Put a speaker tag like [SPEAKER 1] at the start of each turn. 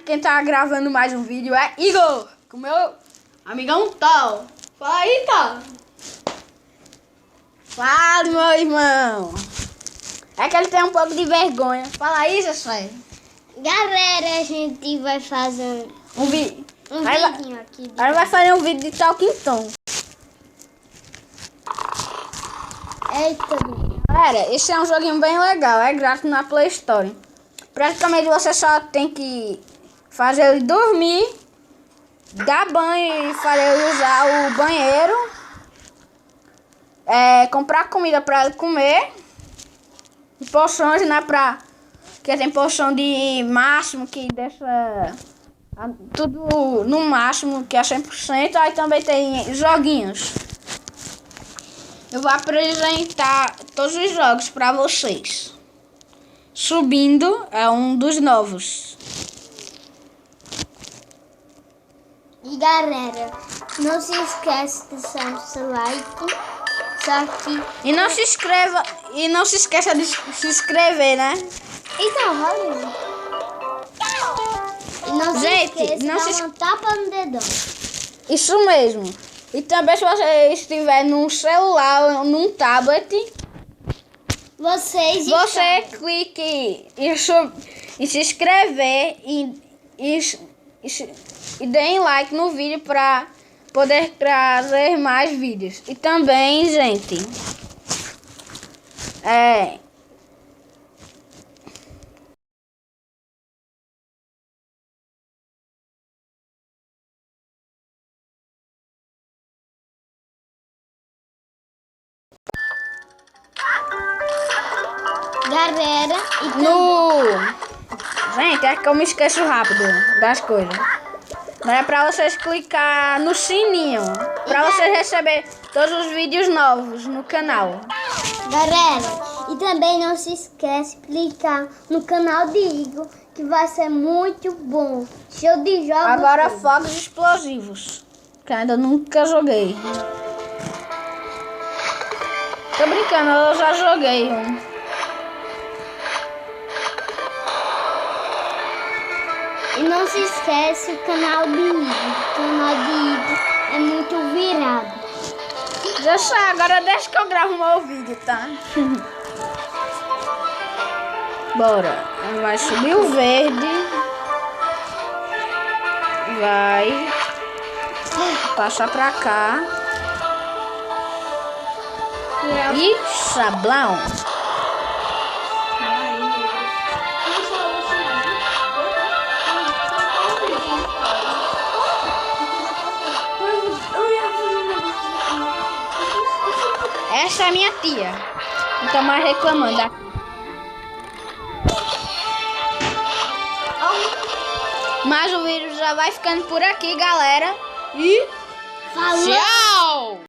[SPEAKER 1] Quem tá gravando mais um vídeo é Igor, com meu amigão Tal. Fala aí, Tal. Fala, meu irmão. É que ele tem um pouco de vergonha. Fala aí, José.
[SPEAKER 2] Galera, a gente vai fazer
[SPEAKER 1] Um vídeo.
[SPEAKER 2] vidinho aqui.
[SPEAKER 1] Aí vai fazer um vídeo de Talking Tom.
[SPEAKER 2] Eita,
[SPEAKER 1] Galera, esse é um joguinho bem legal. É grátis na Play Store. Praticamente você só tem que fazer ele dormir, dar banho e fazer ele usar o banheiro. Comprar comida para ele comer. E poções, né? Que tem poção de máximo que deixa tudo no máximo, que é 100%. Aí também tem joguinhos. Eu vou apresentar todos os jogos para vocês. Subindo é um dos novos.
[SPEAKER 2] e galera, não se esquece de deixar o seu like. Só que...
[SPEAKER 1] E não se esqueça de se inscrever, né?
[SPEAKER 2] Então, valeu. E não
[SPEAKER 1] Gente,
[SPEAKER 2] se esqueça
[SPEAKER 1] não
[SPEAKER 2] de
[SPEAKER 1] se
[SPEAKER 2] dar uma tapa no dedão.
[SPEAKER 1] Isso mesmo. E também se você estiver num celular ou num tablet, você clique e se inscrever e deem like no vídeo para poder trazer mais vídeos. E também, gente,
[SPEAKER 2] Galera,
[SPEAKER 1] Gente, é que eu me esqueço rápido das coisas. Mas é pra vocês clicar no sininho, pra vocês receberem todos os vídeos novos no canal.
[SPEAKER 2] galera, e também não se esquece de clicar no canal de Igor, que vai ser muito bom. Show de jogos.
[SPEAKER 1] Agora fogos explosivos, que ainda nunca joguei. Tô brincando, eu já joguei um.
[SPEAKER 2] E não se esquece o canal de Igor. O canal de Igor é muito virado.
[SPEAKER 1] Já sei, agora deixa que eu gravo meu vídeo, tá? Bora. Vai subir o verde. Vai passar pra cá. E sablão. Essa é a minha tia. Não tô mais reclamando. Mas o vídeo já vai ficando por aqui, galera. E
[SPEAKER 2] Falou!
[SPEAKER 1] tchau!